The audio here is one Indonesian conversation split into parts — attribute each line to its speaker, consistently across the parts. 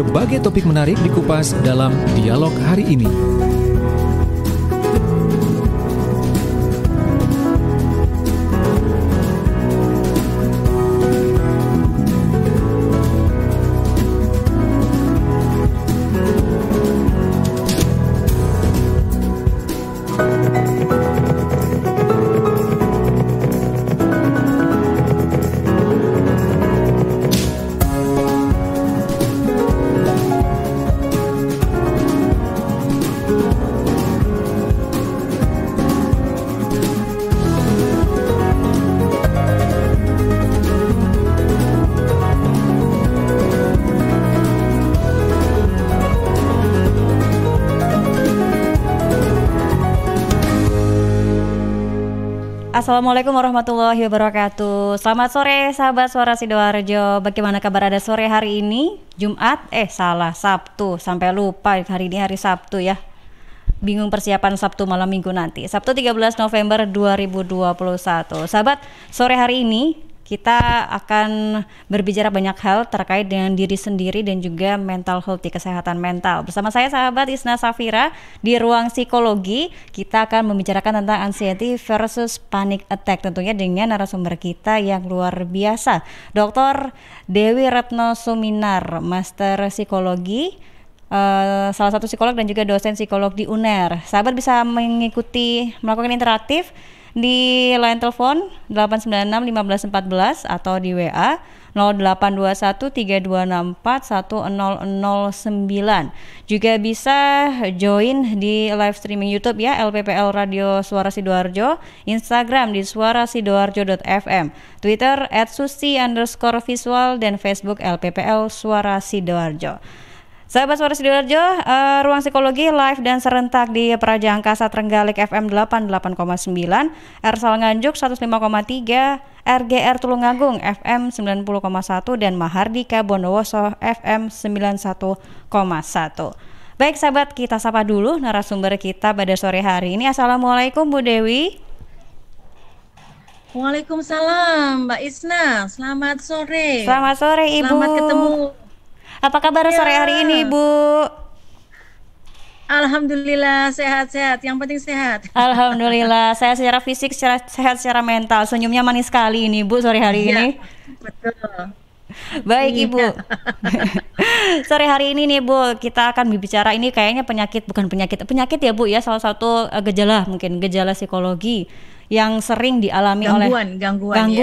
Speaker 1: berbagai topik menarik dikupas dalam dialog hari ini.
Speaker 2: Assalamualaikum warahmatullahi wabarakatuh. Selamat sore sahabat Suara Sidoarjo. Bagaimana kabar Anda sore hari ini? Sabtu. Sampai lupa hari ini hari Sabtu ya. Bingung persiapan Sabtu malam minggu nanti. Sabtu 13 November 2021. Sahabat, sore hari ini kita akan berbicara banyak hal terkait dengan diri sendiri dan juga mental health, kesehatan mental. Bersama saya sahabat Isna Safira di ruang psikologi, kita akan membicarakan tentang anxiety versus panic attack, tentunya dengan narasumber kita yang luar biasa, Dr. Dewi Retno Suminar, Master Psikologi, salah satu psikolog dan juga dosen psikolog di UNER. Sahabat bisa melakukan interaktif di line telepon 896 1514 atau di WA 082132641009. Juga bisa join di live streaming YouTube ya, LPPL Radio Suara Sidoarjo, Instagram di suarasidoarjo.fm, Twitter @susi_visual dan Facebook LPPL Suara Sidoarjo. Sahabat Suara Sidoarjo, ruang psikologi live dan serentak di Praja Angkasa Trenggalek FM 88,9, Ersal Nganjuk 105,3, RGR Tulungagung FM 90,1 dan Mahardika Bondowoso FM 91,1. Baik sahabat, kita sapa dulu narasumber kita pada sore hari ini. Assalamualaikum Bu Dewi.
Speaker 3: Waalaikumsalam Mbak Isna, selamat sore.
Speaker 2: Selamat sore Ibu.
Speaker 3: Selamat ketemu.
Speaker 2: Apa kabar sore hari ini, Bu?
Speaker 3: Alhamdulillah sehat-sehat, yang penting sehat.
Speaker 2: Alhamdulillah, saya secara fisik sehat secara mental. Senyumnya manis sekali ini, Bu, sore hari ini.
Speaker 3: Betul.
Speaker 2: Baik, Ibu. Sore hari ini nih, Bu, kita akan berbicara ini kayaknya bukan penyakit ya, Bu ya, salah satu gejala psikologi yang sering dialami gangguan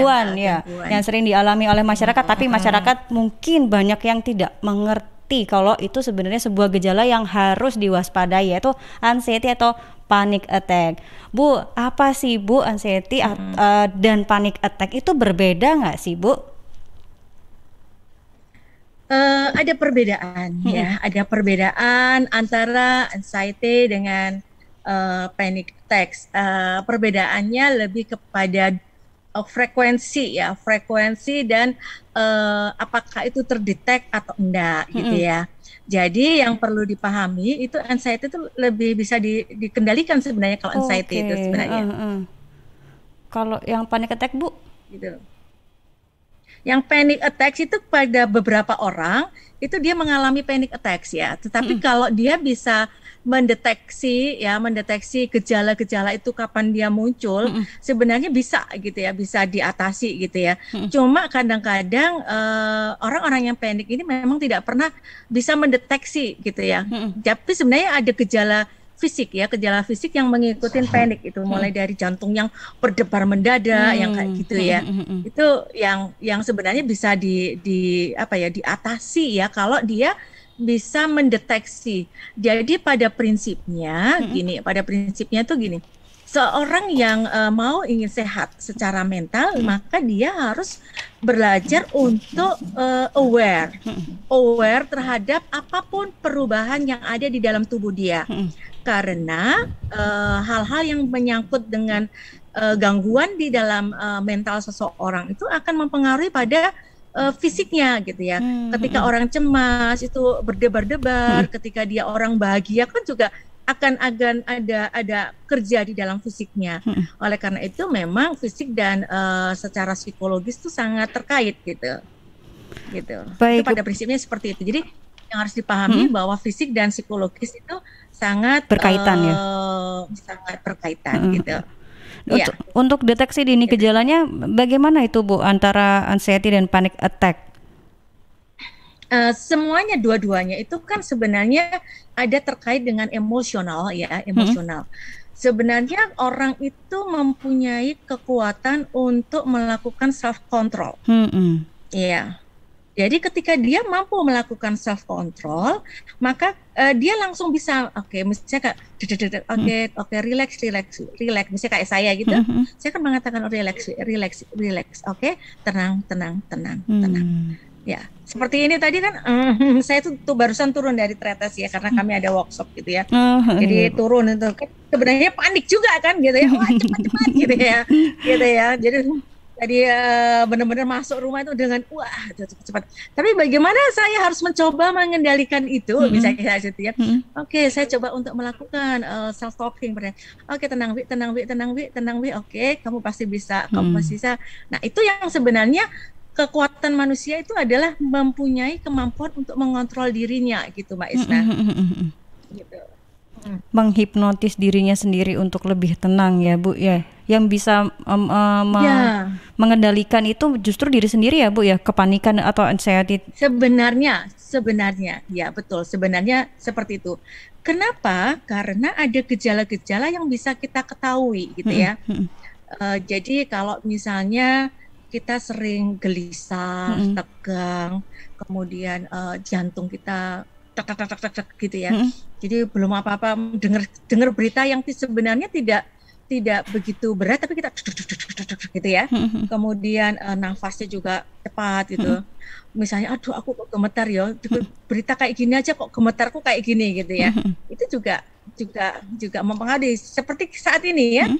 Speaker 2: yang sering dialami oleh masyarakat, tapi masyarakat mungkin banyak yang tidak mengerti kalau itu sebenarnya sebuah gejala yang harus diwaspadai, yaitu anxiety atau panic attack. Bu, apa sih Bu anxiety dan panic attack itu berbeda nggak sih Bu?
Speaker 3: Ada perbedaan ya, ada perbedaan antara anxiety dengan panic attacks. Perbedaannya lebih kepada frekuensi dan apakah itu terdetek atau enggak gitu ya. Jadi yang perlu dipahami itu anxiety itu lebih bisa dikendalikan sebenarnya kalau anxiety itu sebenarnya.
Speaker 2: Kalau yang panic attack Bu?
Speaker 3: Gitu. Yang panic attacks itu pada beberapa orang itu dia mengalami panic attacks ya. Tetapi kalau dia bisa mendeteksi gejala-gejala itu kapan dia muncul, sebenarnya bisa gitu ya, bisa diatasi gitu ya. Cuma kadang-kadang orang-orang yang panik ini memang tidak pernah bisa mendeteksi gitu ya. Tapi sebenarnya ada gejala fisik yang mengikuti panik itu, mulai dari jantung yang berdebar mendadak yang kayak gitu ya. Itu yang sebenarnya bisa diatasi ya kalau dia bisa mendeteksi. Jadi pada prinsipnya gini, seorang yang ingin sehat secara mental, maka dia harus belajar untuk aware terhadap apapun perubahan yang ada di dalam tubuh dia. Karena hal-hal yang menyangkut dengan gangguan di dalam mental seseorang itu akan mempengaruhi pada fisiknya gitu ya. Ketika orang cemas itu berdebar-debar, ketika dia orang bahagia kan juga akan ada kerja di dalam fisiknya. Oleh karena itu memang fisik dan secara psikologis itu sangat terkait gitu.
Speaker 2: Baik.
Speaker 3: Itu pada prinsipnya seperti itu. Jadi yang harus dipahami bahwa fisik dan psikologis itu sangat
Speaker 2: Berkaitan ya.
Speaker 3: sangat berkaitan gitu.
Speaker 2: Untuk deteksi dini gejalanya bagaimana itu Bu antara anxiety dan panic attack?
Speaker 3: Semuanya dua-duanya itu kan sebenarnya ada terkait dengan emosional ya, emosional. Sebenarnya orang itu mempunyai kekuatan untuk melakukan self control. Iya. Jadi ketika dia mampu melakukan self control, maka dia langsung bisa misalnya kayak relax. Misalnya kayak saya gitu, saya kan mengatakan relax. Tenang. Ya, seperti ini tadi kan saya tuh barusan turun dari tretes ya karena kami ada workshop gitu ya. Jadi turun itu kan sebenarnya panik juga kan gitu ya. Wah, cepat gitu ya. Jadi tadi benar-benar masuk rumah itu dengan wah cepat. Tapi bagaimana saya harus mencoba mengendalikan itu misalnya gitu ya. Saya coba untuk melakukan self talking. Tenang Wi. Kamu pasti bisa. Nah, itu yang sebenarnya kekuatan manusia itu adalah mempunyai kemampuan untuk mengontrol dirinya gitu Mbak Isna. Gitu.
Speaker 2: Menghipnotis dirinya sendiri untuk lebih tenang ya Bu ya. Yang bisa mengendalikan itu justru diri sendiri ya Bu ya, kepanikan atau anxiety.
Speaker 3: Sebenarnya ya betul, sebenarnya seperti itu. Kenapa? Karena ada gejala-gejala yang bisa kita ketahui gitu ya. Jadi kalau misalnya kita sering gelisah, tegang, kemudian jantung kita tak gitu ya. Jadi belum apa-apa dengar berita yang sebenarnya tidak begitu berat, tapi kita gitu ya. Kemudian nafasnya juga cepat gitu. Misalnya, aduh aku kok gemetar ya. Berita kayak gini aja kok gemetarku kayak gini gitu ya. Itu juga mempengaruhi. Seperti saat ini ya.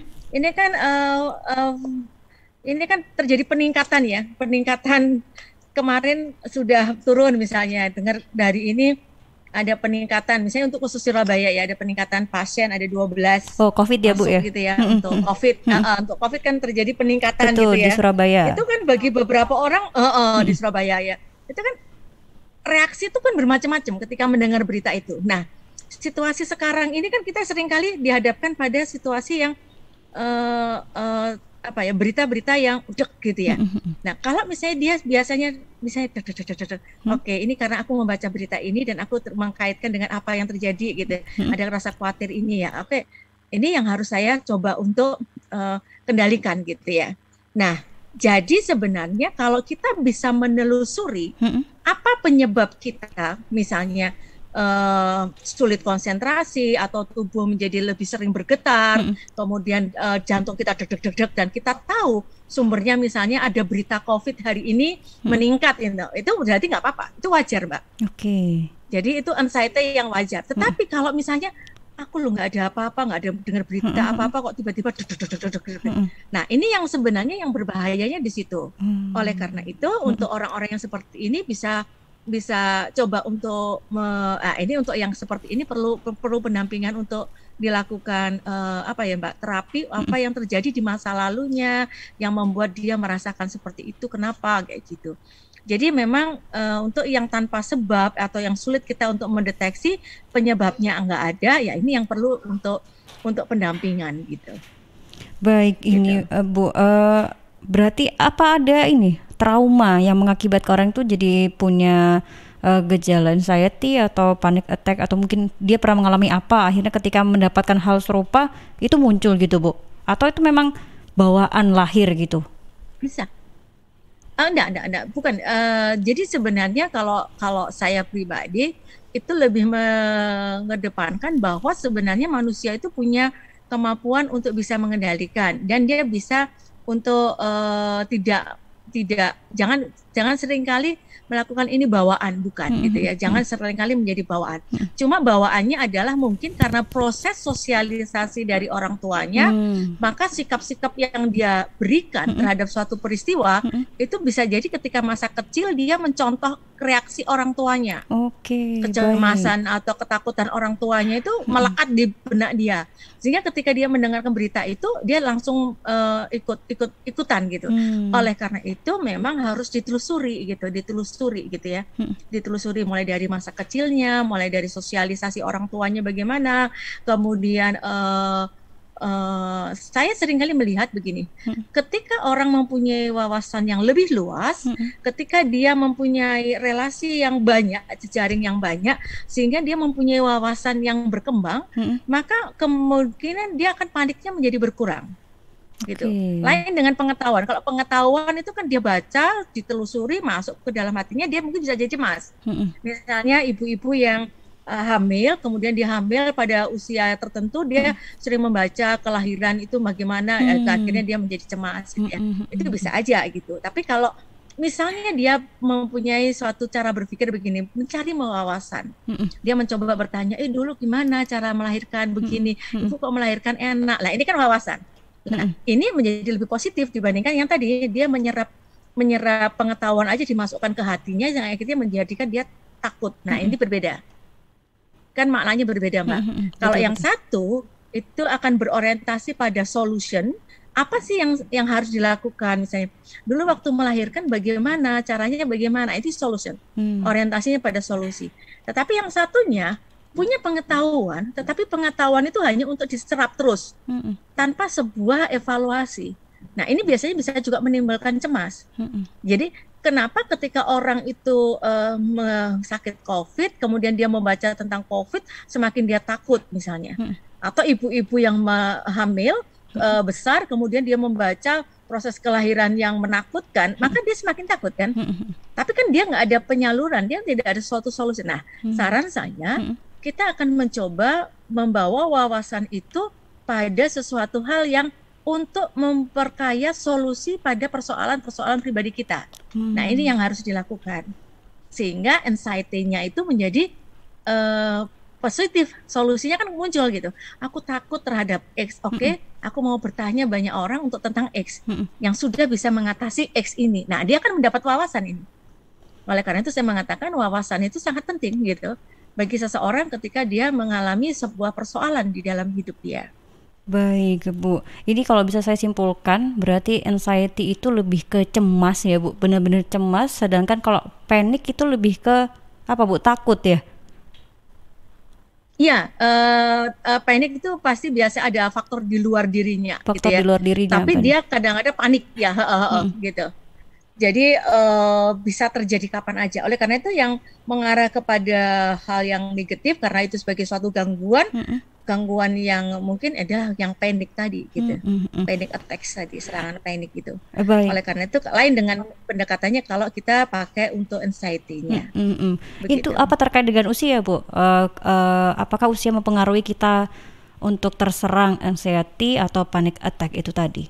Speaker 3: Ini kan terjadi peningkatan kemarin sudah turun misalnya, dengar dari ini ada peningkatan misalnya untuk khusus Surabaya ya, ada peningkatan pasien ada 12
Speaker 2: COVID ya Bu ya
Speaker 3: gitu ya untuk COVID. Untuk COVID kan terjadi peningkatan.
Speaker 2: Betul,
Speaker 3: gitu ya
Speaker 2: di Surabaya.
Speaker 3: Itu kan bagi beberapa orang di Surabaya ya, itu kan reaksi itu kan bermacam-macam ketika mendengar berita itu. Nah, situasi sekarang ini kan kita seringkali dihadapkan pada situasi yang berita-berita yang udek gitu ya. Nah, kalau misalnya dia biasanya ini karena aku membaca berita ini dan aku mengkaitkan dengan apa yang terjadi gitu. Ada rasa khawatir ini ya. Ini yang harus saya coba untuk kendalikan gitu ya. Nah, jadi sebenarnya kalau kita bisa menelusuri apa penyebab kita misalnya sulit konsentrasi atau tubuh menjadi lebih sering bergetar, kemudian jantung kita deg-deg dan kita tahu sumbernya misalnya ada berita COVID hari ini meningkat, itu berarti nggak apa-apa, itu wajar Mbak. Jadi itu anxiety yang wajar. Tetapi kalau misalnya aku nggak ada apa-apa, nggak ada dengar berita apa-apa kok tiba-tiba nah ini yang sebenarnya yang berbahayanya di situ. Oleh karena itu untuk orang-orang yang seperti ini bisa coba untuk ini untuk yang seperti ini perlu pendampingan untuk dilakukan terapi apa yang terjadi di masa lalunya yang membuat dia merasakan seperti itu, kenapa kayak gitu. Jadi memang untuk yang tanpa sebab atau yang sulit kita untuk mendeteksi penyebabnya nggak ada, ya ini yang perlu untuk pendampingan gitu.
Speaker 2: Baik, ini Bu, berarti apa ada ini trauma yang mengakibatkan orang itu jadi punya gejala anxiety atau panic attack, atau mungkin dia pernah mengalami apa akhirnya ketika mendapatkan hal serupa itu muncul gitu Bu, atau itu memang bawaan lahir gitu?
Speaker 3: Bisa. Enggak, bukan. Jadi sebenarnya kalau saya pribadi itu lebih mengedepankan bahwa sebenarnya manusia itu punya kemampuan untuk bisa mengendalikan dan dia bisa untuk jangan seringkali melakukan ini bawaan, bukan gitu ya. Jangan seringkali menjadi bawaan. Cuma bawaannya adalah mungkin karena proses sosialisasi dari orang tuanya, maka sikap-sikap yang dia berikan terhadap suatu peristiwa itu bisa jadi ketika masa kecil dia mencontoh reaksi orang tuanya. Kecemasan atau ketakutan orang tuanya itu melekat di benak dia. Sehingga ketika dia mendengarkan berita itu dia langsung ikutan gitu. Oleh karena itu memang harus ditelusuri gitu ya. Ditelusuri mulai dari masa kecilnya, mulai dari sosialisasi orang tuanya bagaimana, kemudian saya seringkali melihat begini, ketika orang mempunyai wawasan yang lebih luas, ketika dia mempunyai relasi yang banyak, jejaring yang banyak, sehingga dia mempunyai wawasan yang berkembang, maka kemungkinan dia akan paniknya menjadi berkurang. Gitu. Lain dengan pengetahuan. Kalau pengetahuan itu kan dia baca, ditelusuri, masuk ke dalam hatinya, dia mungkin bisa jadi cemas. Misalnya ibu-ibu yang hamil, kemudian dia hamil pada usia tertentu, dia sering membaca kelahiran itu bagaimana, akhirnya dia menjadi cemas, gitu ya. Itu bisa aja gitu. Tapi kalau misalnya dia mempunyai suatu cara berpikir begini, mencari wawasan, dia mencoba bertanya, dulu gimana cara melahirkan begini, ibu kok melahirkan enak, lah ini kan wawasan. Nah, ini menjadi lebih positif dibandingkan yang tadi dia menyerap pengetahuan aja dimasukkan ke hatinya, yang akhirnya menjadikan dia takut. Nah, ini berbeda. Kan maknanya berbeda, Mbak. Kalau yang satu itu akan berorientasi pada solution, apa sih yang harus dilakukan, misalnya dulu waktu melahirkan bagaimana caranya, bagaimana, itu solution, orientasinya pada solusi. Tetapi yang satunya punya pengetahuan, tetapi pengetahuan itu hanya untuk diserap terus tanpa sebuah evaluasi. Nah, ini biasanya bisa juga menimbulkan cemas. Jadi kenapa ketika orang itu sakit COVID, kemudian dia membaca tentang COVID, semakin dia takut misalnya. Atau ibu-ibu yang hamil besar, kemudian dia membaca proses kelahiran yang menakutkan, maka dia semakin takut kan. Tapi kan dia nggak ada penyaluran, dia tidak ada suatu solusi. Nah, saran saya, kita akan mencoba membawa wawasan itu pada sesuatu hal yang untuk memperkaya solusi pada persoalan-persoalan pribadi kita. Nah, ini yang harus dilakukan. Sehingga anxiety-nya itu menjadi positif, solusinya kan muncul gitu. Aku takut terhadap X, oke, aku mau bertanya banyak orang untuk tentang X yang sudah bisa mengatasi X ini. Nah, dia akan mendapat wawasan ini. Oleh karena itu saya mengatakan wawasan itu sangat penting gitu bagi seseorang ketika dia mengalami sebuah persoalan di dalam hidup dia.
Speaker 2: Baik, Bu. Ini kalau bisa saya simpulkan, berarti anxiety itu lebih ke cemas ya, Bu. Benar-benar cemas, sedangkan kalau panik itu lebih ke apa, Bu? Takut ya?
Speaker 3: Iya, panik itu pasti biasa ada faktor di luar dirinya,
Speaker 2: Faktor
Speaker 3: gitu ya.
Speaker 2: di luar dirinya.
Speaker 3: Tapi dia kadang-kadang panik ya, gitu. Jadi bisa terjadi kapan aja. Oleh karena itu yang mengarah kepada hal yang negatif karena itu sebagai suatu gangguan yang mungkin adalah yang panik tadi gitu. Panic attacks tadi, serangan panik gitu.
Speaker 2: Baik.
Speaker 3: Oleh karena itu lain dengan pendekatannya kalau kita pakai untuk anxiety-nya.
Speaker 2: Itu apa terkait dengan usia, Bu? Apakah usia mempengaruhi kita untuk terserang anxiety atau panic attack itu tadi?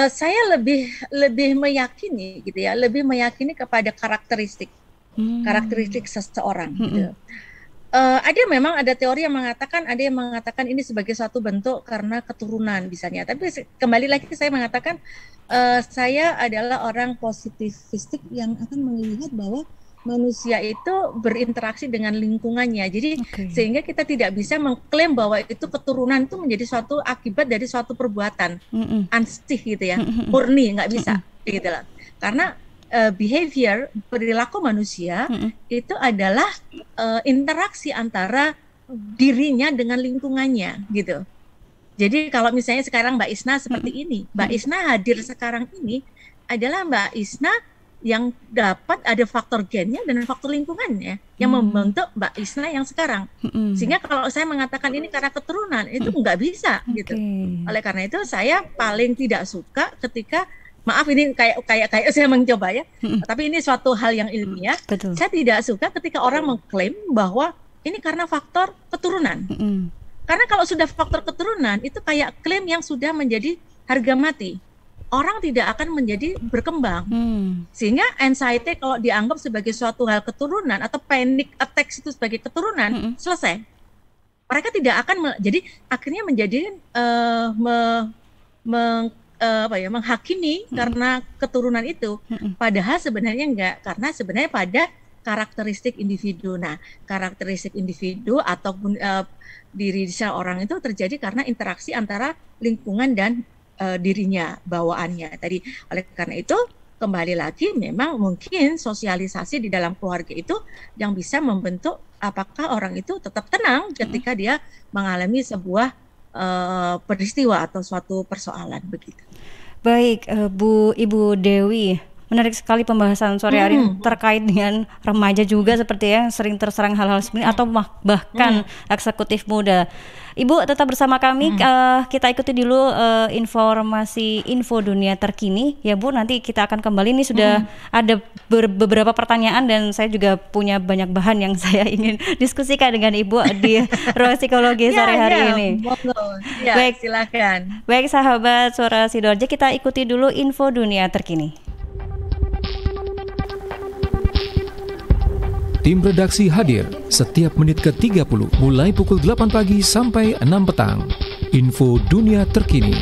Speaker 3: Saya lebih meyakini gitu ya, lebih meyakini kepada karakteristik seseorang gitu. Ada teori yang mengatakan, ada yang mengatakan ini sebagai suatu bentuk karena keturunan misalnya. Tapi kembali lagi saya mengatakan saya adalah orang positivistik yang akan melihat bahwa manusia itu berinteraksi dengan lingkungannya. Jadi sehingga kita tidak bisa mengklaim bahwa itu keturunan itu menjadi suatu akibat dari suatu perbuatan ansih gitu ya, murni, nggak bisa gitu lah. Karena behavior, perilaku manusia itu adalah interaksi antara dirinya dengan lingkungannya gitu. Jadi kalau misalnya sekarang Mbak Isna seperti ini, Mbak Isna hadir sekarang ini adalah Mbak Isna yang dapat ada faktor gennya dan faktor lingkungannya yang membentuk Mbak Isna yang sekarang. Sehingga kalau saya mengatakan ini karena keturunan, itu nggak bisa gitu. Oleh karena itu saya paling tidak suka ketika, maaf ini kayak saya mencoba ya, tapi ini suatu hal yang ilmiah. Saya tidak suka ketika orang mengklaim bahwa ini karena faktor keturunan. Karena kalau sudah faktor keturunan itu kayak klaim yang sudah menjadi harga mati. Orang tidak akan menjadi berkembang. Sehingga anxiety kalau dianggap sebagai suatu hal keturunan atau panic attacks itu sebagai keturunan, selesai. Mereka tidak akan jadi akhirnya menjadi menghakimi karena keturunan itu. Padahal sebenarnya enggak, karena sebenarnya pada karakteristik individu. Nah, karakteristik individu ataupun diri seorang itu terjadi karena interaksi antara lingkungan dan dirinya, bawaannya tadi. Oleh karena itu kembali lagi memang mungkin sosialisasi di dalam keluarga itu yang bisa membentuk apakah orang itu tetap tenang ketika dia mengalami sebuah peristiwa atau suatu persoalan begitu.
Speaker 2: Baik, Ibu Dewi, menarik sekali pembahasan sore hari ini terkait dengan remaja juga seperti yang sering terserang hal-hal seperti ini atau bahkan eksekutif muda. Ibu tetap bersama kami, kita ikuti dulu info dunia terkini ya Bu, nanti kita akan kembali. Ini sudah ada beberapa pertanyaan dan saya juga punya banyak bahan yang saya ingin diskusikan dengan Ibu di ruang psikologi sore hari ini.
Speaker 3: Ya, baik, silakan.
Speaker 2: Baik sahabat Suara Sidoarjo, kita ikuti dulu info dunia terkini.
Speaker 1: Tim redaksi hadir setiap menit ke-30 mulai pukul 8 pagi sampai 6 petang. Info dunia terkini.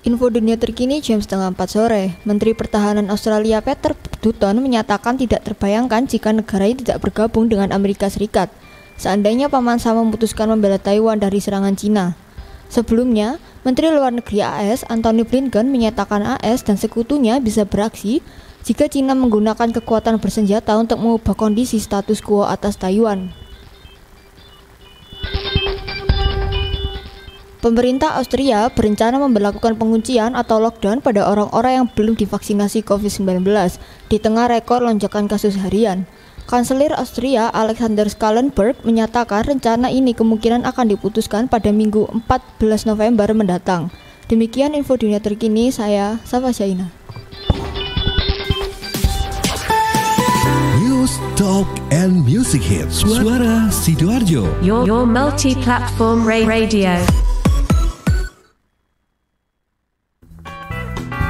Speaker 4: Info dunia terkini jam 3:30 sore. Menteri Pertahanan Australia Peter Dutton menyatakan tidak terbayangkan jika negaranya tidak bergabung dengan Amerika Serikat seandainya Paman Sam memutuskan membela Taiwan dari serangan Cina. Sebelumnya, Menteri Luar Negeri AS Antony Blinken menyatakan AS dan sekutunya bisa beraksi jika Cina menggunakan kekuatan bersenjata untuk mengubah kondisi status quo atas Taiwan. Pemerintah Austria berencana memberlakukan penguncian atau lockdown pada orang-orang yang belum divaksinasi COVID-19 di tengah rekor lonjakan kasus harian. Kanselir Austria Alexander Schallenberg menyatakan rencana ini kemungkinan akan diputuskan pada Minggu 14 November mendatang. Demikian info dunia terkini, saya Safa Syaina.
Speaker 5: News, talk, and music hits. Suara Sidoarjo.
Speaker 6: Your multi-platform radio.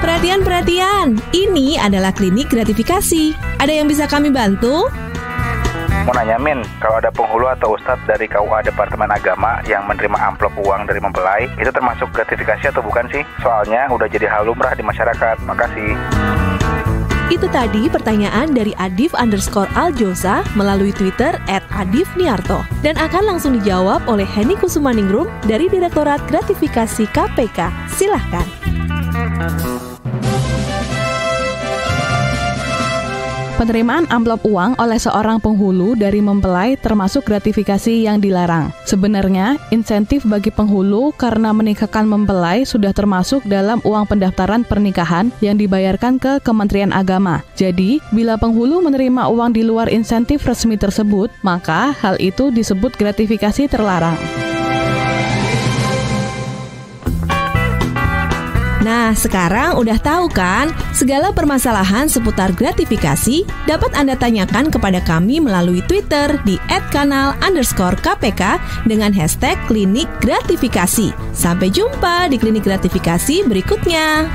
Speaker 6: Perhatian, ini adalah klinik gratifikasi. Ada yang bisa kami bantu?
Speaker 7: Mau nanya Min, kalau ada penghulu atau ustadz dari KUA Departemen Agama yang menerima amplop uang dari mempelai, itu termasuk gratifikasi atau bukan sih? Soalnya udah jadi hal lumrah di masyarakat. Makasih.
Speaker 6: Itu tadi pertanyaan dari Adif_Aljosa melalui Twitter @adifniarto dan akan langsung dijawab oleh Henny Kusumaningrum dari Direktorat Gratifikasi KPK. Silahkan.
Speaker 8: Penerimaan amplop uang oleh seorang penghulu dari mempelai termasuk gratifikasi yang dilarang. Sebenarnya, insentif bagi penghulu karena menikahkan mempelai sudah termasuk dalam uang pendaftaran pernikahan yang dibayarkan ke Kementerian Agama. Jadi, bila penghulu menerima uang di luar insentif resmi tersebut, maka hal itu disebut gratifikasi terlarang.
Speaker 6: Nah, sekarang udah tahu kan? Segala permasalahan seputar gratifikasi dapat Anda tanyakan kepada kami melalui Twitter di @kanal_KPK dengan hashtag klinik gratifikasi. Sampai jumpa di klinik gratifikasi berikutnya.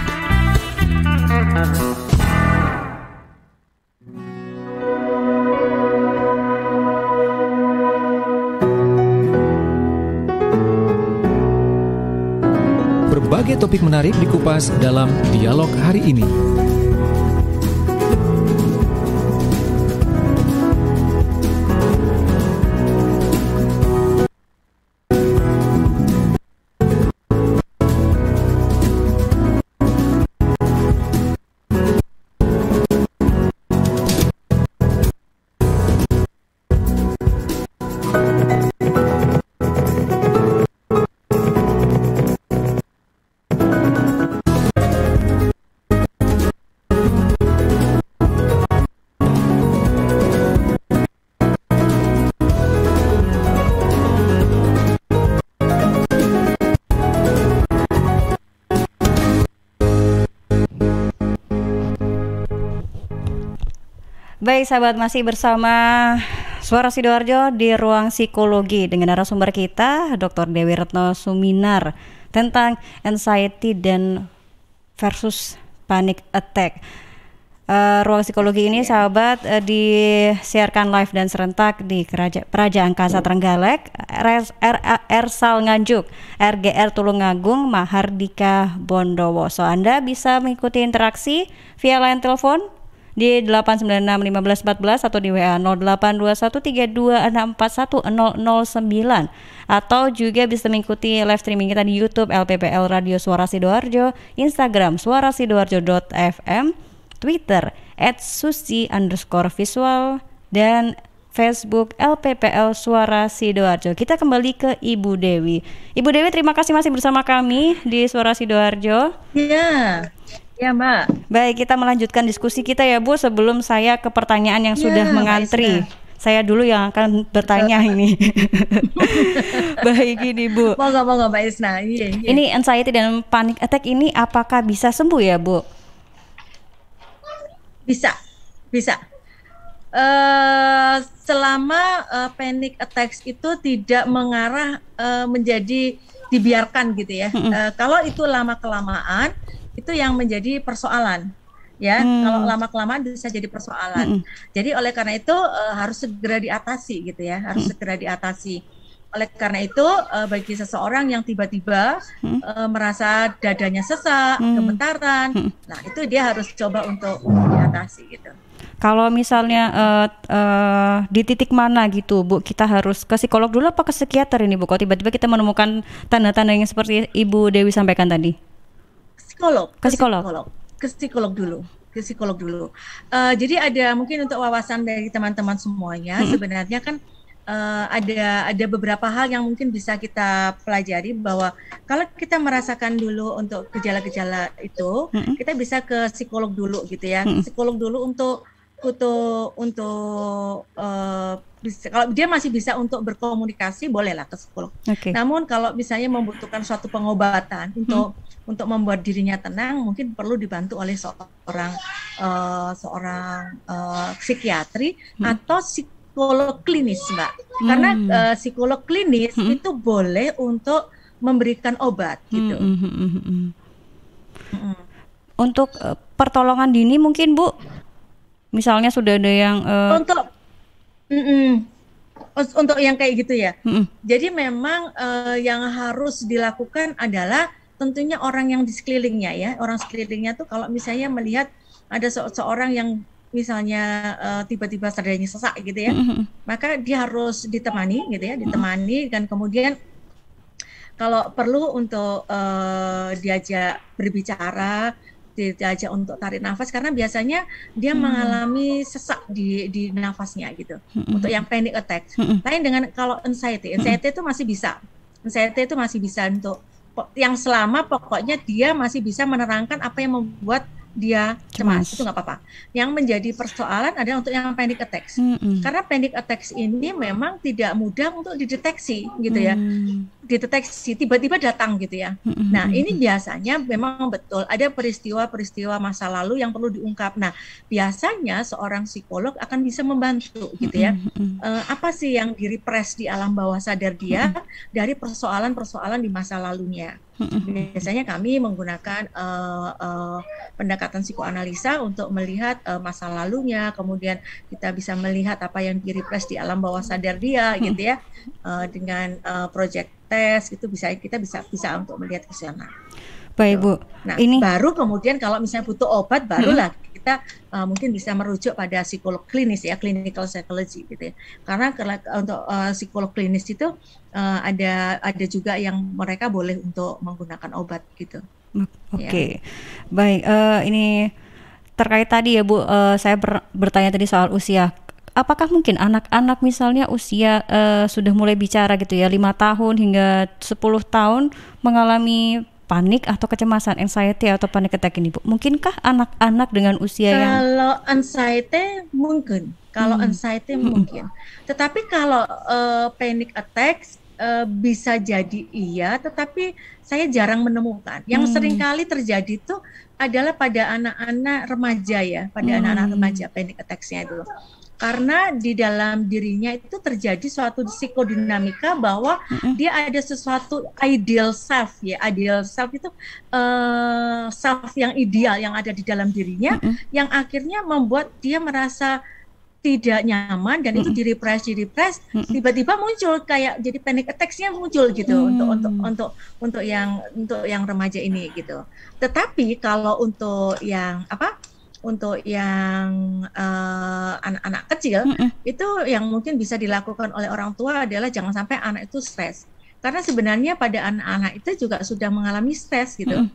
Speaker 1: Berbagai topik menarik dikupas dalam dialog hari ini.
Speaker 2: Baik sahabat, masih bersama Suara Sidoarjo di ruang psikologi dengan narasumber kita Dr. Dewi Retno Suminar tentang anxiety dan versus panic attack. Ruang psikologi ini sahabat disiarkan live dan serentak di Praja Angkasa Trenggalek, Ersal Nganjuk, RGR Tulungagung, Mahardika Bondowoso. Anda bisa mengikuti interaksi via line telepon di 8961514 atau di WA 082132641009 atau juga bisa mengikuti live streaming kita di YouTube LPPL Radio Suara Sidoarjo, Instagram suarasidoarjo.fm, Twitter @susi_visual dan Facebook LPPL Suara Sidoarjo. Kita kembali ke Ibu Dewi. Ibu Dewi, terima kasih masih bersama kami di Suara Sidoarjo.
Speaker 3: Iya, ya Mbak.
Speaker 2: Baik, kita melanjutkan diskusi kita ya Bu, sebelum saya ke pertanyaan yang sudah mengantri. Saya dulu yang akan bertanya ini. Baik ini Bu.
Speaker 3: Moga Mbak Isna. Iya.
Speaker 2: Ini anxiety dan panic attack ini apakah bisa sembuh ya Bu?
Speaker 3: Bisa. Selama panic attacks itu tidak mengarah menjadi dibiarkan gitu ya. Kalau itu lama-kelamaan itu yang menjadi persoalan ya. Kalau lama-kelamaan bisa jadi persoalan. Jadi oleh karena itu harus segera diatasi gitu ya, Oleh karena itu bagi seseorang yang tiba-tiba merasa dadanya sesak, gemetaran, nah itu dia harus coba untuk diatasi gitu.
Speaker 2: Kalau misalnya di titik mana gitu Bu, kita harus ke psikolog dulu apa ke psikiater ini Bu? Kok tiba-tiba kita menemukan tanda-tanda yang seperti Ibu Dewi sampaikan tadi?
Speaker 3: Ke psikolog dulu. Jadi ada mungkin untuk wawasan dari teman-teman semuanya, sebenarnya kan ada beberapa hal yang mungkin bisa kita pelajari, bahwa kalau kita merasakan dulu untuk gejala-gejala itu, kita bisa ke psikolog dulu gitu ya. Psikolog dulu untuk kalau dia masih bisa untuk berkomunikasi, bolehlah ke psikolog. Namun kalau misalnya membutuhkan suatu pengobatan untuk membuat dirinya tenang, mungkin perlu dibantu oleh seorang psikiatri atau psikolog klinis, Mbak. Karena psikolog klinis itu boleh untuk memberikan obat gitu.
Speaker 2: Untuk pertolongan dini mungkin Bu, misalnya sudah ada yang
Speaker 3: untuk yang kayak gitu ya. Jadi memang yang harus dilakukan adalah tentunya orang yang di sekelilingnya ya. Orang sekelilingnya tuh kalau misalnya melihat ada seorang yang misalnya tiba-tiba dadanya sesak gitu ya, maka dia harus ditemani gitu ya, dan kemudian kalau perlu untuk diajak berbicara, diajak untuk tarik nafas, karena biasanya dia mengalami sesak di nafasnya gitu. Untuk yang panic attack. Lain dengan kalau anxiety itu masih bisa. Anxiety itu masih bisa untuk yang selama pokoknya dia masih bisa menerangkan apa yang membuat dia cemas, itu nggak apa-apa. Yang menjadi persoalan adalah untuk yang panic attacks. Karena panic attacks ini memang tidak mudah untuk dideteksi gitu ya. Dideteksi tiba-tiba datang gitu ya. Nah, ini biasanya memang betul ada peristiwa-peristiwa masa lalu yang perlu diungkap. Nah, biasanya seorang psikolog akan bisa membantu gitu ya. Apa sih yang direpress di alam bawah sadar dia dari persoalan-persoalan di masa lalunya. Biasanya kami menggunakan pendekatan psikoanalisa untuk melihat masa lalunya, kemudian kita bisa melihat apa yang direpress di alam bawah sadar dia gitu ya. Dengan project test itu kita bisa untuk melihat ke sana.
Speaker 2: Baik Bu.
Speaker 3: Nah, ini baru kemudian kalau misalnya butuh obat, barulah kita mungkin bisa merujuk pada psikolog klinis ya, clinical psychology gitu ya. Karena untuk psikolog klinis itu ada juga yang mereka boleh untuk menggunakan obat gitu.
Speaker 2: Oke. Baik, ini terkait tadi ya Bu, saya bertanya tadi soal usia. Apakah mungkin anak-anak misalnya usia sudah mulai bicara gitu ya, 5 tahun hingga 10 tahun mengalami panik atau kecemasan, anxiety atau panic attack ini Bu? Mungkinkah anak-anak dengan usia
Speaker 3: Kalau anxiety mungkin, mungkin. Tetapi kalau panic attack bisa jadi iya, tetapi saya jarang menemukan. Yang seringkali terjadi itu adalah pada anak-anak remaja ya, panic attack-nya itu. Karena di dalam dirinya itu terjadi suatu psikodinamika bahwa dia ada sesuatu ideal self ya. Ideal self itu self yang ideal yang ada di dalam dirinya, yang akhirnya membuat dia merasa tidak nyaman, dan itu direpress, tiba-tiba muncul kayak jadi panic attack-nya muncul gitu untuk yang remaja ini gitu. Tetapi kalau untuk yang untuk yang anak-anak kecil, itu yang mungkin bisa dilakukan oleh orang tua adalah jangan sampai anak itu stres. Karena sebenarnya pada anak-anak itu juga sudah mengalami stres gitu.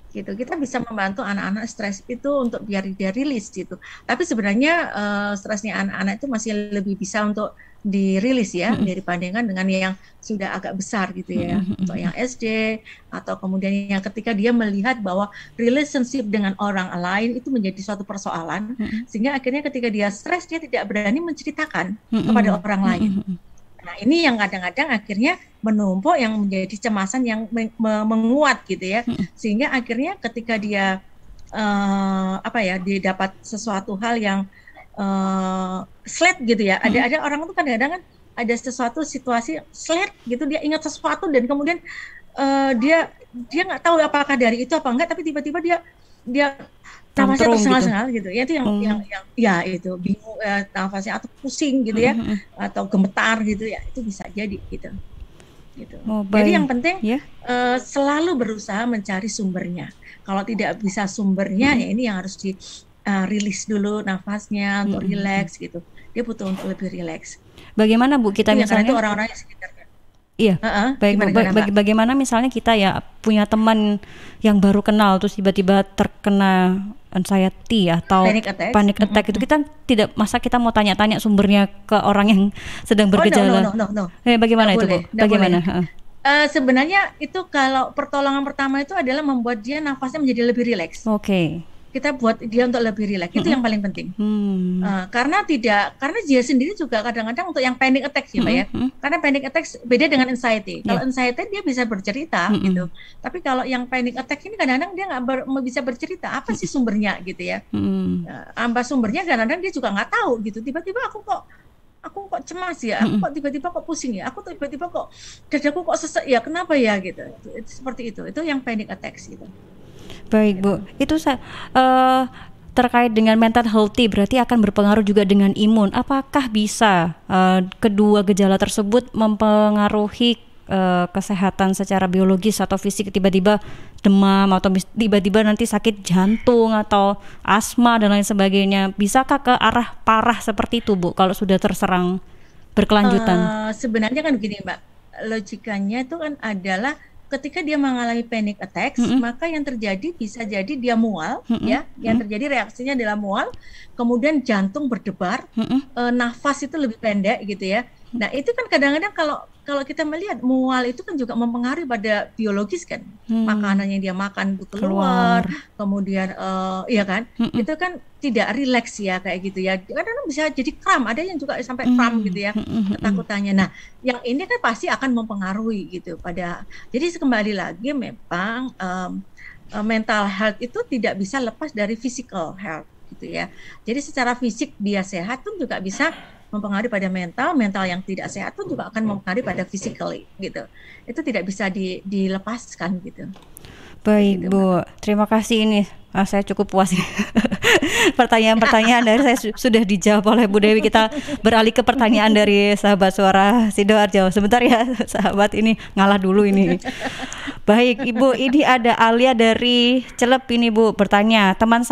Speaker 3: Gitu. Kita bisa membantu anak-anak stres itu untuk biar dia rilis gitu. Tapi sebenarnya stresnya anak-anak itu masih lebih bisa untuk dirilis ya dibandingkan dengan yang sudah agak besar gitu ya. Untuk yang SD atau kemudian yang ketika dia melihat bahwa relationship dengan orang lain itu menjadi suatu persoalan, sehingga akhirnya ketika dia stres dia tidak berani menceritakan kepada orang lain. Nah, ini yang kadang-kadang akhirnya menumpuk yang menjadi cemasan yang menguat gitu ya, sehingga akhirnya ketika dia dia dapat sesuatu hal yang slide gitu ya, ada orang itu kadang-kadang kan ada sesuatu situasi slide gitu, dia ingat sesuatu dan kemudian dia nggak tahu apakah dari itu apa enggak, tapi tiba-tiba dia nafasnya tersengal-sengal gitu ya, itu yang ya itu bingung nafasnya atau pusing gitu ya, atau gemetar gitu ya, itu bisa jadi gitu. Jadi yang penting selalu berusaha mencari sumbernya. Kalau tidak bisa sumbernya ya ini yang harus di rilis dulu nafasnya untuk rileks gitu. Dia butuh untuk lebih rileks.
Speaker 2: Bagaimana Bu kita misalnya?
Speaker 3: Itu orang-orang yang sekitarnya.
Speaker 2: Iya, bagaimana misalnya kita ya punya teman yang baru kenal terus tiba-tiba terkena anxiety atau panic attack itu, kita tidak, masa kita mau tanya-tanya sumbernya ke orang yang sedang bergejala.
Speaker 3: No.
Speaker 2: Bagaimana itu Bu? Bagaimana?
Speaker 3: Sebenarnya itu kalau pertolongan pertama itu adalah membuat dia nafasnya menjadi lebih rileks.
Speaker 2: Oke.
Speaker 3: Kita buat dia untuk lebih rileks, itu yang paling penting. Karena dia sendiri juga kadang-kadang untuk yang panic attack ya Pak ya. Karena panic attack beda dengan anxiety. Kalau anxiety dia bisa bercerita gitu. Tapi kalau yang panic attack ini kadang-kadang dia nggak bisa bercerita apa sih sumbernya gitu ya. Apa sumbernya kadang-kadang dia juga nggak tahu gitu. Tiba-tiba aku kok cemas ya, aku kok tiba-tiba kok pusing ya, aku tiba-tiba kok dadaku kok sesek ya, kenapa ya gitu. Itu seperti itu yang panic attack gitu.
Speaker 2: Baik Bu, itu terkait dengan mental healthy berarti akan berpengaruh juga dengan imun. Apakah bisa kedua gejala tersebut mempengaruhi kesehatan secara biologis atau fisik, tiba-tiba demam atau tiba-tiba nanti sakit jantung atau asma dan lain sebagainya? Bisakah ke arah parah seperti itu Bu kalau sudah terserang berkelanjutan?
Speaker 3: Sebenarnya kan begini Mbak, logikanya itu kan adalah ketika dia mengalami panic attacks, maka yang terjadi bisa jadi dia mual, ya, yang terjadi reaksinya adalah mual, kemudian jantung berdebar, nafas itu lebih pendek gitu ya. Nah itu kan kadang-kadang kalau kita melihat mual itu kan juga mempengaruhi pada biologis kan, makanan yang dia makan itu keluar. Kemudian iya kan, itu kan tidak rileks ya kayak gitu ya. Kadang-kadang bisa jadi kram, ada yang juga sampai kram gitu ya, ketakutannya. Nah yang ini kan pasti akan mempengaruhi gitu pada. Jadi kembali lagi memang mental health itu tidak bisa lepas dari physical health gitu ya. Jadi secara fisik dia sehat pun juga bisa mempengaruhi pada mental yang tidak sehat pun juga akan mempengaruhi pada physically gitu. Itu tidak bisa dilepaskan gitu.
Speaker 2: Baik gitu, Bu, terima kasih ini. Saya cukup puas. Pertanyaan-pertanyaan dari saya sudah dijawab oleh Bu Dewi. Kita beralih ke pertanyaan dari sahabat Suara Sidoarjo. Sebentar ya sahabat, ini ngalah dulu ini. Baik Ibu, ini ada Alia dari Celep ini Bu, bertanya, teman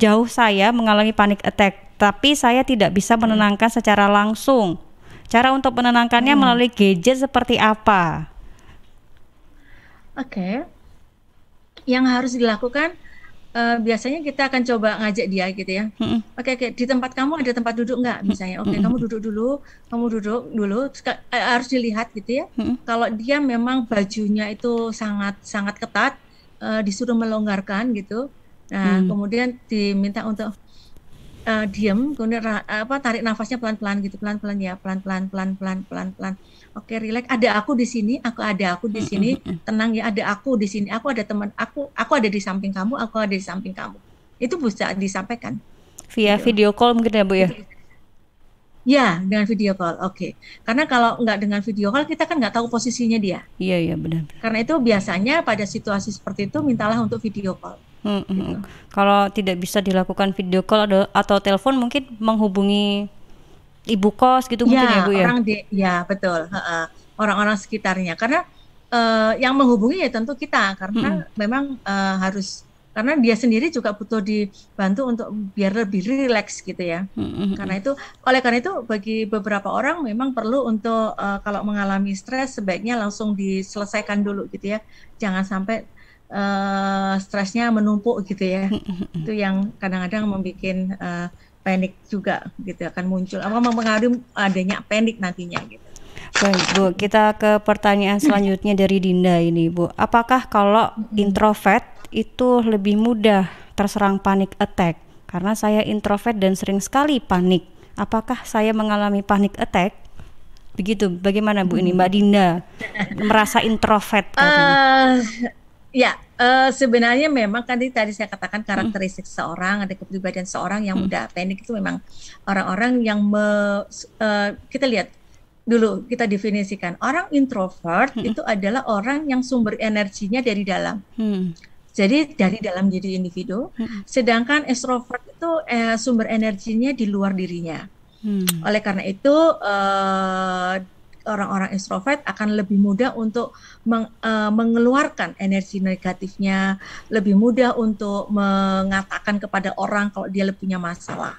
Speaker 2: jauh saya mengalami panic attack, tapi saya tidak bisa menenangkan secara langsung. Cara untuk menenangkannya melalui gadget seperti apa?
Speaker 3: Oke. Yang harus dilakukan biasanya kita akan coba ngajak dia gitu ya. Oke, di tempat kamu ada tempat duduk nggak misalnya? Oke, kamu duduk dulu. Harus dilihat gitu ya. Kalau dia memang bajunya itu sangat ketat, disuruh melonggarkan gitu. Nah, kemudian diminta untuk diam, kemudian tarik nafasnya pelan-pelan gitu, pelan-pelan ya, pelan-pelan. Oke, relax. Ada aku di sini, aku di sini, tenang ya, ada aku di sini, aku ada teman, aku ada di samping kamu, aku ada di samping kamu. Itu bisa disampaikan
Speaker 2: via video call mungkin ya Bu ya?
Speaker 3: Ya, dengan video call, oke. Karena kalau nggak dengan video call, kita kan nggak tahu posisinya dia.
Speaker 2: Iya benar.
Speaker 3: Karena itu biasanya pada situasi seperti itu mintalah untuk video call. Gitu.
Speaker 2: Kalau tidak bisa dilakukan video call atau telepon, mungkin menghubungi ibu kos gitu mungkin ya Bu ya?
Speaker 3: Ya betul, orang-orang sekitarnya. Karena yang menghubungi ya tentu kita, karena memang harus karena dia sendiri juga butuh dibantu untuk biar lebih rileks gitu ya. Oleh karena itu bagi beberapa orang memang perlu untuk kalau mengalami stres sebaiknya langsung diselesaikan dulu gitu ya. Jangan sampai stresnya menumpuk gitu ya. Itu yang kadang-kadang membuat panik juga gitu, akan muncul mempengaruhi adanya panik nantinya gitu.
Speaker 2: Baik Bu, kita ke pertanyaan selanjutnya dari Dinda ini Bu. Apakah kalau introvert itu lebih mudah terserang panic attack? Karena saya introvert dan sering sekali panik. Apakah saya mengalami panic attack? Begitu, bagaimana Bu ini Mbak Dinda merasa introvert?
Speaker 3: Sebenarnya memang kan tadi saya katakan karakteristik seorang, ada kepribadian seorang yang mudah panik itu memang orang-orang yang kita lihat dulu, kita definisikan orang introvert itu adalah orang yang sumber energinya dari dalam. Jadi dari dalam jadi individu, sedangkan extrovert itu sumber energinya di luar dirinya. Oleh karena itu orang-orang extrovert akan lebih mudah untuk mengeluarkan energi negatifnya, lebih mudah untuk mengatakan kepada orang kalau dia punya masalah.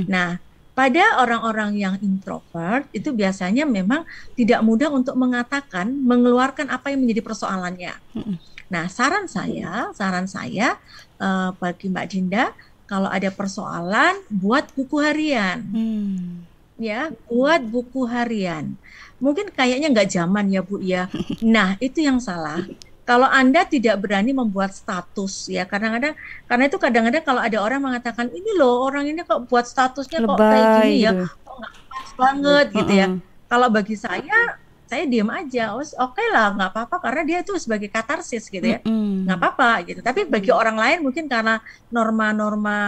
Speaker 3: Nah, pada orang-orang yang introvert itu biasanya memang tidak mudah untuk mengatakan, mengeluarkan apa yang menjadi persoalannya. Nah, saran saya bagi Mbak Dinda, kalau ada persoalan, buat buku harian. Ya, buat buku harian. Mungkin kayaknya nggak zaman ya Bu ya. Nah, itu yang salah. Kalau Anda tidak berani membuat status ya, kadang-kadang karena itu kadang-kadang kalau ada orang mengatakan ini loh orang ini kok buat statusnya kok kayak gini ya, kok nggak pas banget gitu ya. Kalau bagi saya diam aja, oke lah, nggak apa-apa karena dia itu sebagai katarsis gitu ya, nggak apa-apa gitu. Tapi bagi orang lain mungkin karena norma-norma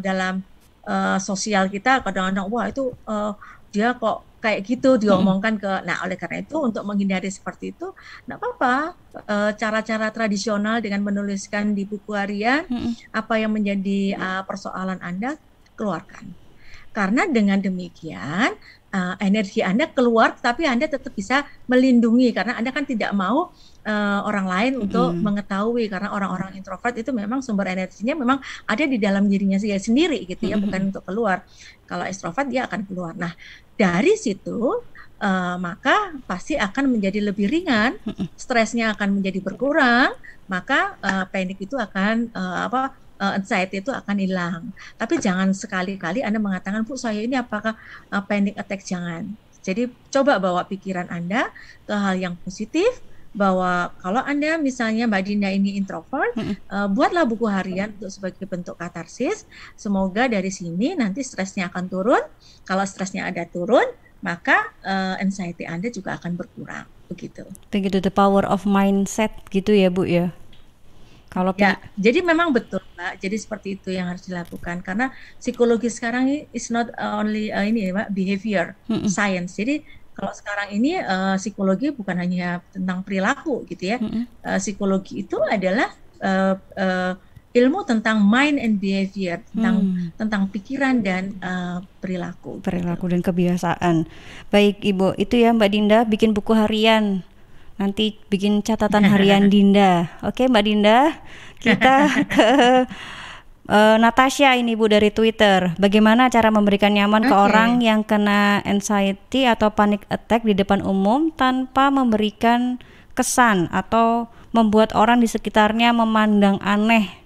Speaker 3: dalam sosial kita kadang-kadang wah itu dia kok kayak gitu diomongkan nah oleh karena itu untuk menghindari seperti itu nggak apa-apa, cara-cara tradisional dengan menuliskan di buku harian apa yang menjadi persoalan Anda, keluarkan. Karena dengan demikian energi Anda keluar tapi Anda tetap bisa melindungi karena Anda kan tidak mau orang lain untuk mengetahui, karena orang-orang introvert itu memang sumber energinya memang ada di dalam dirinya sendiri gitu ya, bukan untuk keluar. Kalau extrovert dia akan keluar. Nah, dari situ maka pasti akan menjadi lebih ringan, stresnya akan menjadi berkurang, maka panik itu akan anxiety itu akan hilang. Tapi jangan sekali-kali Anda mengatakan, Bu saya ini apakah panic attack, jangan. Jadi coba bawa pikiran Anda ke hal yang positif, bahwa kalau Anda misalnya Mbak Dinda ini introvert, buatlah buku harian untuk sebagai bentuk katarsis. Semoga dari sini nanti stresnya akan turun. Kalau stresnya ada turun, maka anxiety Anda juga akan berkurang. Begitu. Begitu,
Speaker 2: the power of mindset gitu ya Bu ya. Kalau
Speaker 3: ya, jadi memang betul Mbak. Jadi seperti itu yang harus dilakukan karena psikologi sekarang ini is not only Mbak, behavior science. Jadi kalau sekarang ini psikologi bukan hanya tentang perilaku gitu ya. Psikologi itu adalah ilmu tentang mind and behavior, tentang pikiran dan perilaku
Speaker 2: dan kebiasaan. Baik Ibu, itu ya Mbak Dinda bikin buku harian. Nanti bikin catatan harian Dinda. Oke Mbak Dinda, kita ke Natasha ini Bu dari Twitter. Bagaimana cara memberikan nyaman ke orang yang kena anxiety atau panic attack di depan umum tanpa memberikan kesan atau membuat orang di sekitarnya memandang aneh?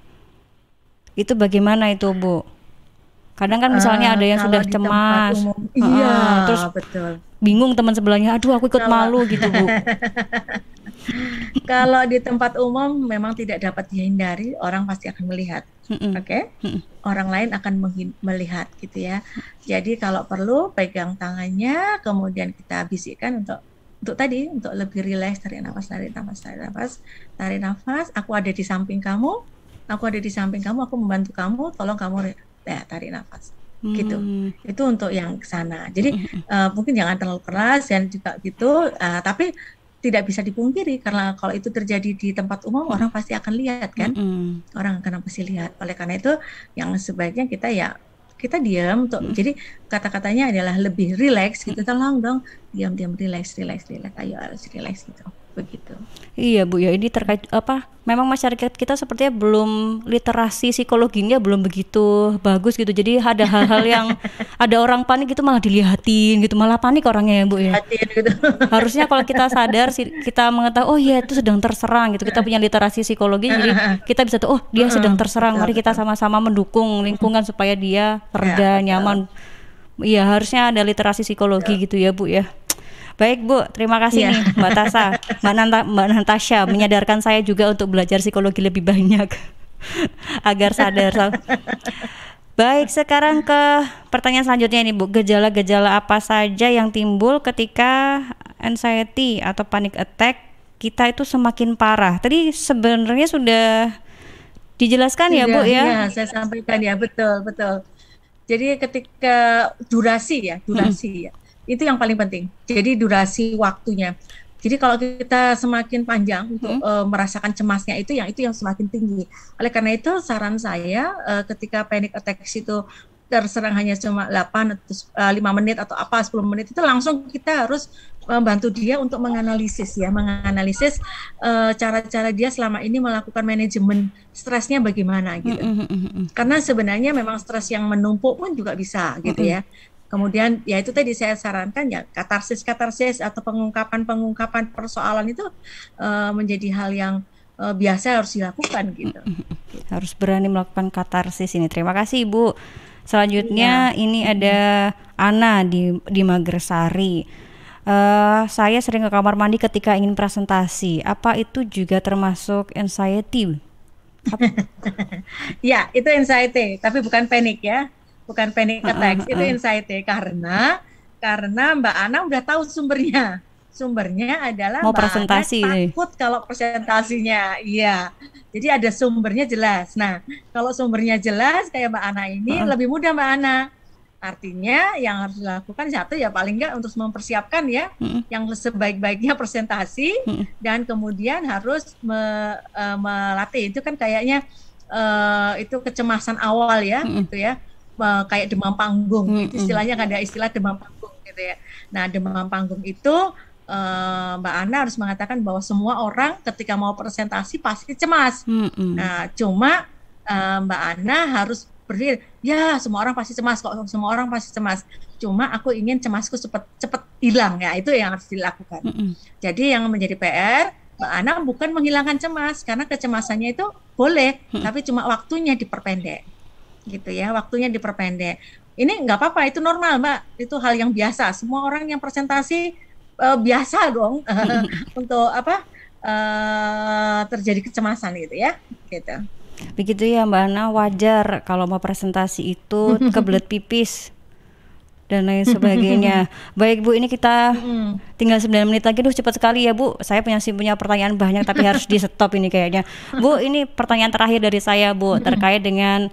Speaker 2: Itu bagaimana itu Bu? Kadang kan misalnya ada yang sudah cemas, terus betul. Bingung teman sebelahnya, aduh aku ikut malu gitu Bu.
Speaker 3: Kalau di tempat umum memang tidak dapat dihindari, orang pasti akan melihat. Orang lain akan melihat gitu ya. Jadi kalau perlu pegang tangannya, kemudian kita bisikkan untuk lebih rileks, tarik nafas. Aku ada di samping kamu, aku membantu kamu, tolong kamu tarik nafas. Gitu. Itu untuk yang sana. Jadi mungkin jangan terlalu keras dan juga gitu, tapi tidak bisa dipungkiri karena kalau itu terjadi di tempat umum orang pasti akan lihat kan. Orang akan pasti lihat. Oleh karena itu yang sebaiknya kita diam untuk jadi kata-katanya adalah lebih rileks gitu. Tolong dong diam, relax. Ayo harus relax gitu. begitu.
Speaker 2: Iya Bu ya, ini terkait apa? Memang masyarakat kita sepertinya belum literasi psikologinya belum begitu bagus gitu. Jadi ada hal-hal yang ada orang panik gitu malah dilihatin gitu, malah panik orangnya ya Bu ya.
Speaker 3: Gitu.
Speaker 2: Harusnya kalau kita sadar kita mengetahui oh iya itu sedang terserang gitu. Kita punya literasi psikologi jadi kita bisa tuh oh dia sedang terserang. Mari kita sama-sama mendukung lingkungan supaya dia reda, nyaman. Iya, harusnya ada literasi psikologi gitu ya Bu ya. Baik Bu, terima kasih nih Mbak Tasa, Mbak Natasha menyadarkan saya juga untuk belajar psikologi lebih banyak agar sadar. Baik, sekarang ke pertanyaan selanjutnya nih Bu, gejala-gejala apa saja yang timbul ketika anxiety atau panic attack kita itu semakin parah? Tadi sebenarnya sudah dijelaskan ya Bu ya?
Speaker 3: Iya, saya sampaikan ya, betul. Jadi ketika durasi ya. Itu yang paling penting. Jadi durasi waktunya. Jadi kalau kita semakin panjang untuk merasakan cemasnya itu yang semakin tinggi. Oleh karena itu saran saya ketika panic attack itu terserang hanya cuma 8 atau 5 menit atau 10 menit itu langsung kita harus membantu dia untuk menganalisis cara-cara dia selama ini melakukan manajemen stresnya bagaimana gitu. Karena sebenarnya memang stres yang menumpuk pun juga bisa gitu ya. Kemudian ya itu tadi saya sarankan ya katarsis atau pengungkapan persoalan itu menjadi hal yang biasa harus dilakukan gitu.
Speaker 2: Harus berani melakukan katarsis ini. Terima kasih Ibu. Selanjutnya ini ada Ana di Magersari. Saya sering ke kamar mandi ketika ingin presentasi. Apa itu juga termasuk anxiety?
Speaker 3: Ya, itu anxiety, tapi bukan panik ya. Bukan panic attack, itu anxiety karena Mbak Ana udah tahu sumbernya. Sumbernya adalah
Speaker 2: mau presentasi
Speaker 3: takut kalau presentasinya. Iya. Jadi ada sumbernya jelas. Nah, kalau sumbernya jelas kayak Mbak Ana ini lebih mudah Mbak Ana. Artinya yang harus dilakukan satu ya paling enggak untuk mempersiapkan ya yang sebaik-baiknya presentasi dan kemudian harus melatih. Itu kan kayaknya itu kecemasan awal ya gitu ya. Kayak demam panggung, itu istilahnya ada istilah demam panggung gitu ya. Nah demam panggung itu Mbak Ana harus mengatakan bahwa semua orang ketika mau presentasi pasti cemas. Nah cuma Mbak Ana harus berpikir ya semua orang pasti cemas kok, semua orang pasti cemas. Cuma aku ingin cemasku cepet hilang ya, itu yang harus dilakukan. Jadi yang menjadi PR Mbak Ana bukan menghilangkan cemas karena kecemasannya itu boleh, tapi cuma waktunya diperpendek. Gitu ya, waktunya diperpendek. Ini nggak apa-apa, itu normal Mbak, itu hal yang biasa. Semua orang yang presentasi biasa dong untuk terjadi kecemasan gitu ya, gitu.
Speaker 2: Begitu ya Mbak Ana, wajar kalau mau presentasi itu kebelet pipis dan lain sebagainya. Baik Bu, ini kita tinggal 9 menit lagi. Cepat sekali ya Bu. Saya punya pertanyaan banyak tapi harus di stop ini kayaknya. Bu, ini pertanyaan terakhir dari saya Bu, terkait dengan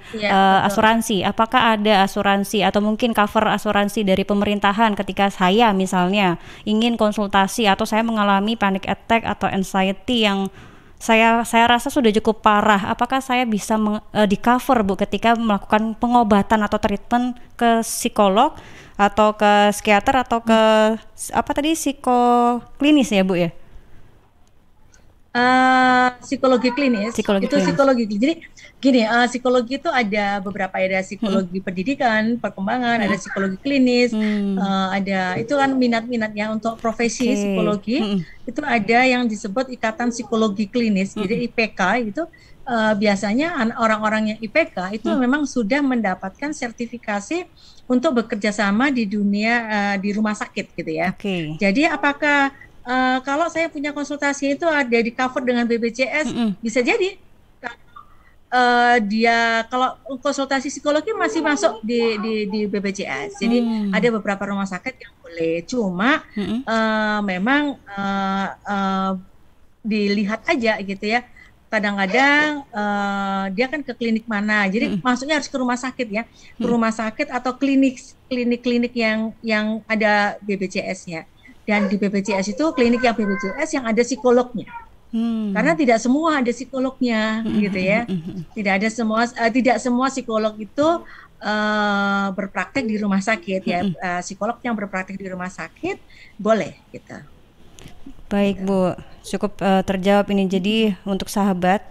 Speaker 2: asuransi. Apakah ada asuransi atau mungkin cover asuransi dari pemerintahan ketika saya misalnya ingin konsultasi atau saya mengalami panic attack atau anxiety yang saya rasa sudah cukup parah. Apakah saya bisa di cover Bu ketika melakukan pengobatan atau treatment ke psikolog atau ke psikiater atau ke psikoklinis ya Bu ya?
Speaker 3: Psikologi klinis. Psikologi. Jadi gini, psikologi itu ada beberapa, ada psikologi pendidikan, perkembangan, ada psikologi klinis, ada itu kan minat-minatnya untuk profesi psikologi. Itu ada yang disebut Ikatan Psikologi Klinis, jadi IPK itu biasanya orang-orang yang IPK itu memang sudah mendapatkan sertifikasi untuk bekerja sama di dunia di rumah sakit gitu ya. Jadi apakah kalau saya punya konsultasi itu ada di cover dengan BPJS, bisa jadi dia kalau konsultasi psikologi masih masuk di BPJS. Jadi ada beberapa rumah sakit yang boleh, cuma memang dilihat aja gitu ya. Kadang-kadang dia kan ke klinik mana, jadi maksudnya harus ke rumah sakit ya, ke rumah sakit atau klinik yang ada BPJS-nya. Dan di BPJS itu klinik yang BPJS yang ada psikolognya. Karena tidak semua ada psikolognya gitu ya. Tidak semua psikolog itu berpraktek di rumah sakit ya. Psikolog yang berpraktek di rumah sakit boleh gitu.
Speaker 2: Baik Bu. cukup terjawab ini. Jadi untuk sahabat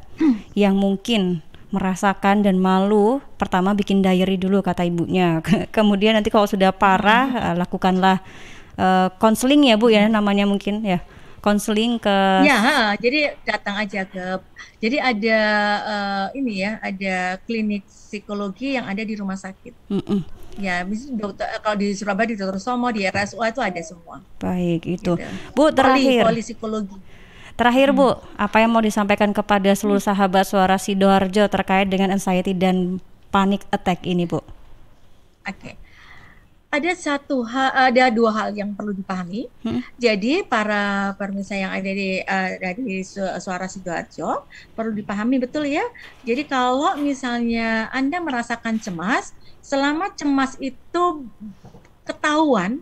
Speaker 2: yang mungkin merasakan dan malu, pertama bikin diary dulu kata ibunya. Kemudian nanti kalau sudah parah, lakukanlah konseling ya Bu ya, namanya mungkin ya, konseling ke.
Speaker 3: Ya, jadi datang aja ke. Jadi ada ini ya, ada klinik psikologi yang ada di rumah sakit. Ya, misalnya dokter, kalau di Surabaya di Dr. Somo, di RSUA itu ada semua.
Speaker 2: Baik itu.
Speaker 3: Gitu.
Speaker 2: Bu, terakhir.
Speaker 3: Poli psikologi.
Speaker 2: Terakhir Bu, apa yang mau disampaikan kepada seluruh sahabat Suara Sidoarjo terkait dengan anxiety dan panic attack ini Bu?
Speaker 3: Oke. Ada dua hal yang perlu dipahami. Jadi para pemirsa yang ada di Suara Sidoarjo perlu dipahami betul ya. Jadi kalau misalnya Anda merasakan cemas, selama cemas itu ketahuan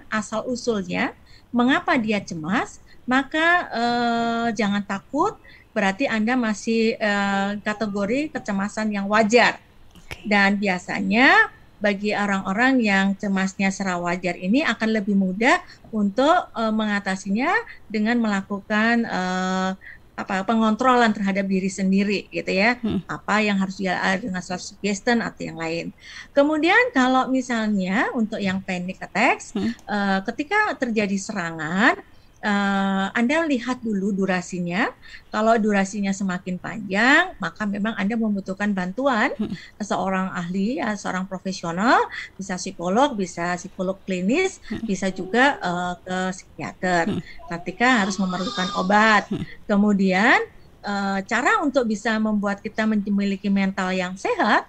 Speaker 3: asal usulnya, mengapa dia cemas, maka jangan takut, berarti Anda masih kategori kecemasan yang wajar. Dan biasanya bagi orang-orang yang cemasnya secara wajar ini akan lebih mudah untuk mengatasinya dengan melakukan pengontrolan terhadap diri sendiri gitu ya. Apa yang harus dia dengan self-suggestion atau yang lain. Kemudian kalau misalnya untuk yang panic attacks, ketika terjadi serangan, Anda lihat dulu durasinya. Kalau durasinya semakin panjang, maka memang Anda membutuhkan bantuan seorang ahli, seorang profesional, bisa psikolog, bisa psikolog klinis, bisa juga ke psikiater. Ketika harus memerlukan obat. Kemudian cara untuk bisa membuat kita memiliki mental yang sehat,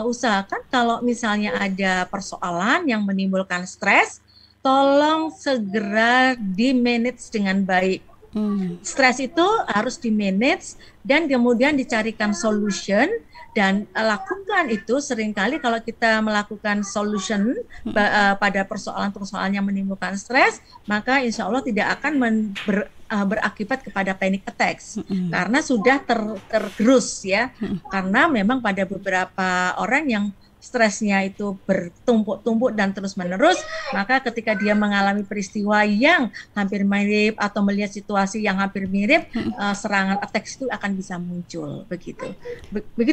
Speaker 3: usahakan kalau misalnya ada persoalan yang menimbulkan stres, tolong segera di-manage dengan baik. Stres itu harus di-manage dan kemudian dicarikan solution, dan lakukan itu seringkali kalau kita melakukan solution pada persoalan-persoalan yang menimbulkan stres, maka insya Allah tidak akan berakibat kepada panic attacks karena sudah tergerus ya. Karena memang pada beberapa orang yang stresnya itu bertumpuk-tumpuk dan terus-menerus, maka ketika dia mengalami peristiwa yang hampir mirip atau melihat situasi yang hampir mirip, serangan attacks itu akan bisa muncul. Begitu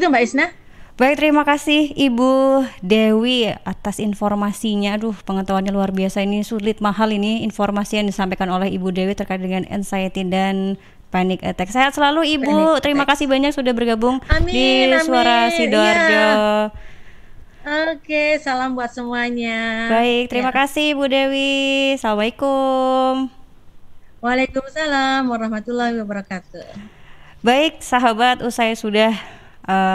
Speaker 3: Mbak Isna.
Speaker 2: Baik, terima kasih Ibu Dewi atas informasinya. Aduh, pengetahuannya luar biasa ini, sulit mahal ini informasi yang disampaikan oleh Ibu Dewi terkait dengan anxiety dan panic attack. Sehat selalu Ibu. Terima kasih banyak sudah bergabung di Suara Sidoarjo.
Speaker 3: Oke, salam buat semuanya.
Speaker 2: Baik, terima kasih Bu Dewi. Assalamualaikum.
Speaker 3: Waalaikumsalam warahmatullahi wabarakatuh.
Speaker 2: Baik, sahabat, usai sudah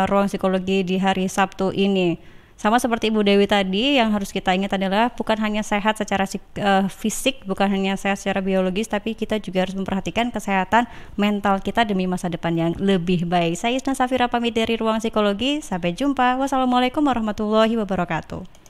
Speaker 2: ruang psikologi di hari Sabtu ini. Sama seperti Ibu Dewi tadi, yang harus kita ingat adalah bukan hanya sehat secara fisik, bukan hanya sehat secara biologis, tapi kita juga harus memperhatikan kesehatan mental kita demi masa depan yang lebih baik. Saya Isna Safira pamit dari Ruang Psikologi. Sampai jumpa. Wassalamualaikum warahmatullahi wabarakatuh.